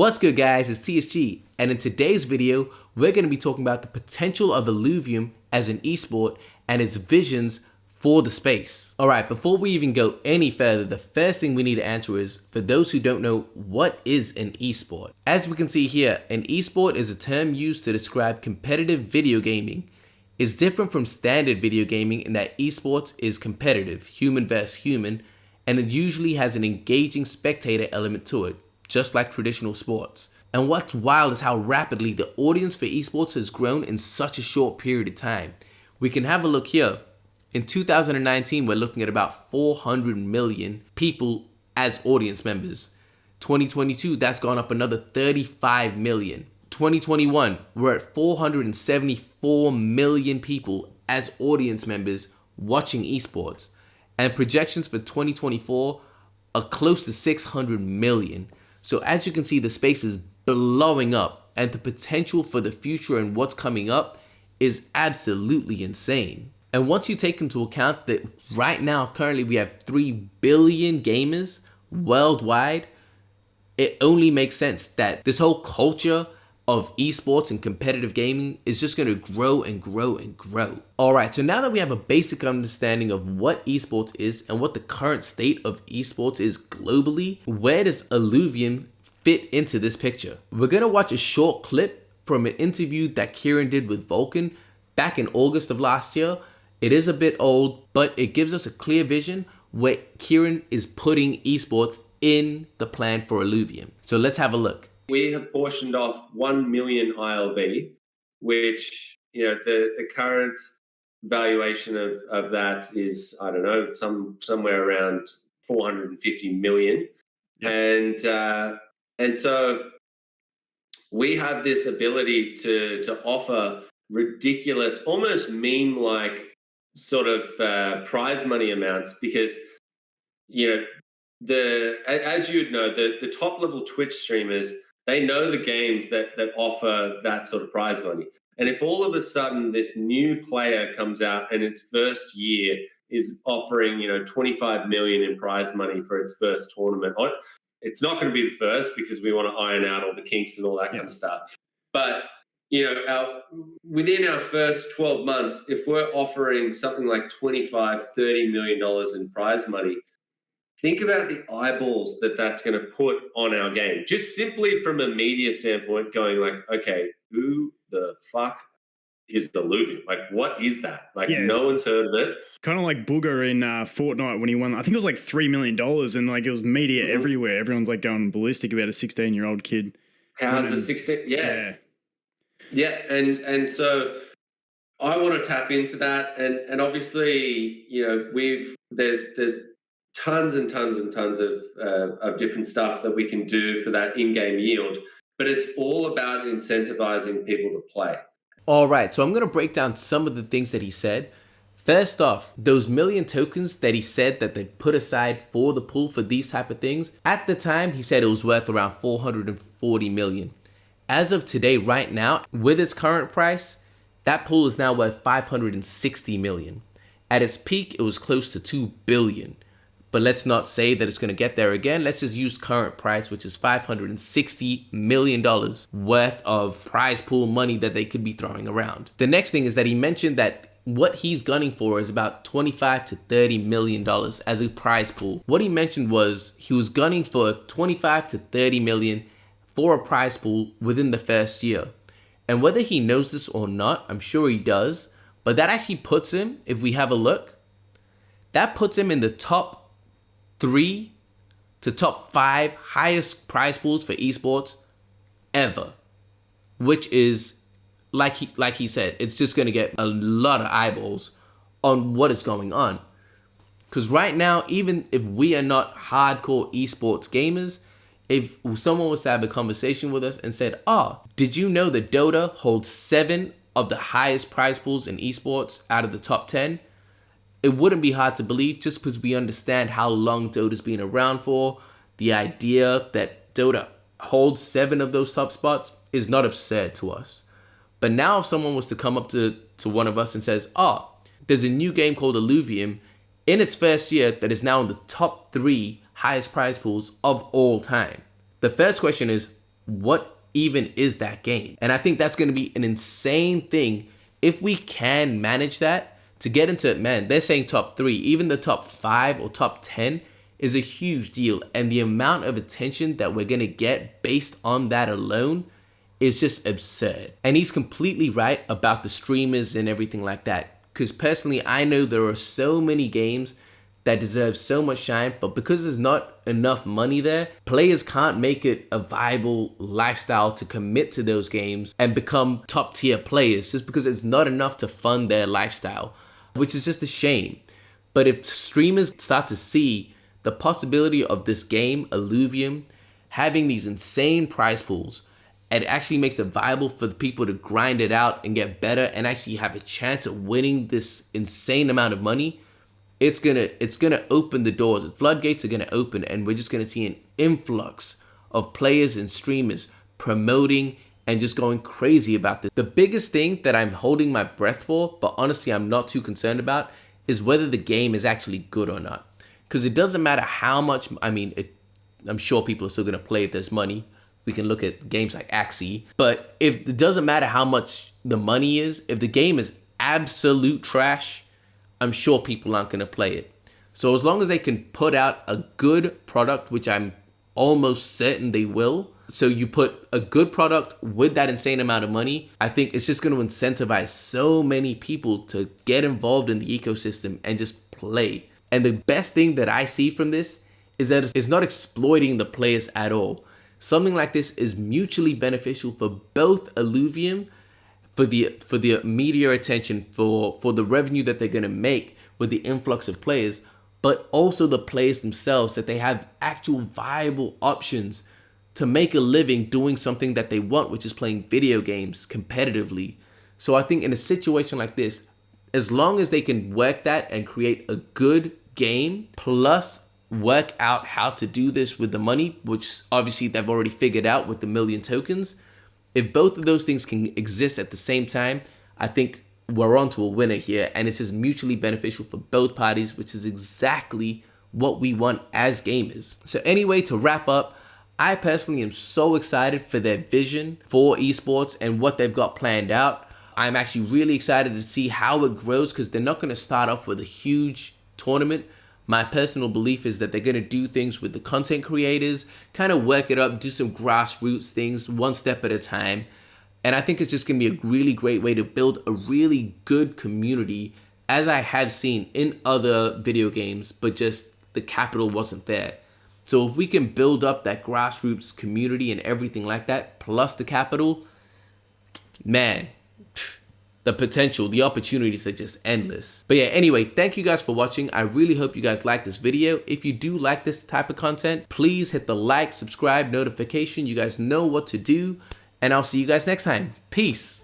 What's good guys, it's TSG, and in today's video, we're going to be talking about the potential of Illuvium as an esport and its visions for the space. Alright, before we even go any further, the first thing we need to answer is, for those who don't know, what is an esport? As we can see here, an esport is a term used to describe competitive video gaming. It's different from standard video gaming in that esports is competitive, human versus human, and it usually has an engaging spectator element to it, just like traditional sports. And what's wild is how rapidly the audience for esports has grown in such a short period of time. We can have a look here. In 2019, we're looking at about 400 million people as audience members. 2022, that's gone up another 35 million. 2021, we're at 474 million people as audience members watching esports. And projections for 2024 are close to 600 million. So as you can see, the space is blowing up, and the potential for the future and what's coming up is absolutely insane. And once you take into account that right now, currently we have 3 billion gamers worldwide, it only makes sense that this whole culture of esports and competitive gaming is just going to grow and grow and grow. Alright, so now that we have a basic understanding of what esports is and what the current state of esports is globally, where does Illuvium fit into this picture? We're going to watch a short clip from an interview that Kieran did with Vulcan back in August of last year. It is a bit old, but it gives us a clear vision where Kieran is putting esports in the plan for Illuvium. So let's have a look. We have portioned off 1 million ILV, which, you know, the current valuation of that is, I don't know, somewhere around 450 million. Yep. And so we have this ability to offer ridiculous, almost meme-like sort of prize money amounts, because, you know, as you'd know, the top level Twitch streamers, they know the games that offer that sort of prize money. And if all of a sudden this new player comes out and its first year is offering, you know, 25 million in prize money for its first tournament, it's not going to be the first, because we want to iron out all the kinks and all that kind of stuff. But, you know, within our first 12 months, if we're offering something like $25-30 million in prize money, think about the eyeballs that's going to put on our game. Just simply from a media standpoint, going like, okay, who the fuck is the Illuvium? Like, what is that? Like, no one's heard of it. Kind of like Booger in Fortnite when he won, I think it was like $3 million, and like it was media everywhere. Everyone's like going ballistic about a 16-year-old kid. How's the 16? Yeah. And so I want to tap into that. And obviously, you know, there's tons and tons and tons of different stuff that we can do for that in-game yield, but it's all about incentivizing people to play. All right, so I'm going to break down some of the things that he said. First off, those million tokens that he said that they put aside for the pool for these type of things, at the time he said it was worth around 440 million. As of today, right now, with its current price, that pool is now worth 560 million. At its peak, it was close to 2 billion. But let's not say that it's going to get there again. Let's just use current price, which is $560 million worth of prize pool money that they could be throwing around. The next thing is that he mentioned that what he's gunning for is about $25-30 million as a prize pool. What he mentioned was he was gunning for $25-30 million for a prize pool within the first year. And whether he knows this or not, I'm sure he does, but that actually puts him, if we have a look, that puts him in the top 3 to top 5 highest prize pools for esports ever, which is like he said, it's just going to get a lot of eyeballs on what is going on. Because right now, even if we are not hardcore esports gamers, if someone was to have a conversation with us and said, did you know that Dota holds 7 of the highest prize pools in esports out of the top 10? It wouldn't be hard to believe, just because we understand how long Dota's been around for. The idea that Dota holds 7 of those top spots is not absurd to us. But now if someone was to come up to one of us and says, there's a new game called Illuvium in its first year that is now in the top 3 highest prize pools of all time. The first question is, what even is that game? And I think that's going to be an insane thing if we can manage that to get into, man, they're saying top 3, even the top 5 or top 10 is a huge deal. And the amount of attention that we're going to get based on that alone is just absurd. And he's completely right about the streamers and everything like that. Because personally, I know there are so many games that deserve so much shine, but because there's not enough money there, players can't make it a viable lifestyle to commit to those games and become top tier players just because it's not enough to fund their lifestyle, which is just a shame. But if streamers start to see the possibility of this game, Illuvium, having these insane prize pools, it actually makes it viable for the people to grind it out and get better and actually have a chance of winning this insane amount of money. It's gonna open the doors. The floodgates are gonna open, and we're just gonna see an influx of players and streamers promoting and just going crazy about this. The biggest thing that I'm holding my breath for, but honestly I'm not too concerned about, is whether the game is actually good or not. Because it doesn't matter how much, I'm sure people are still gonna play if there's money. We can look at games like Axie, but if it doesn't matter how much the money is, if the game is absolute trash, I'm sure people aren't going to play it. So as long as they can put out a good product, which I'm almost certain they will. So you put a good product with that insane amount of money, I think it's just going to incentivize so many people to get involved in the ecosystem and just play. And the best thing that I see from this is that it's not exploiting the players at all. Something like this is mutually beneficial for both Illuvium, for the media attention, for the revenue that they're going to make with the influx of players, but also the players themselves, that they have actual viable options to make a living doing something that they want, which is playing video games competitively. So I think in a situation like this, as long as they can work that and create a good game, plus work out how to do this with the money, which obviously they've already figured out with the million tokens, if both of those things can exist at the same time, I think we're on to a winner here, and it's just mutually beneficial for both parties, which is exactly what we want as gamers. So anyway, to wrap up, I personally am so excited for their vision for esports and what they've got planned out. I'm actually really excited to see how it grows, because they're not going to start off with a huge tournament. My personal belief is that they're going to do things with the content creators, kind of work it up, do some grassroots things one step at a time. And I think it's just going to be a really great way to build a really good community, as I have seen in other video games, but just the capital wasn't there. So if we can build up that grassroots community and everything like that, plus the capital, man, the potential, the opportunities are just endless. But yeah, anyway, thank you guys for watching. I really hope you guys like this video. If you do like this type of content, please hit the like, subscribe, notification. You guys know what to do. And I'll see you guys next time. Peace.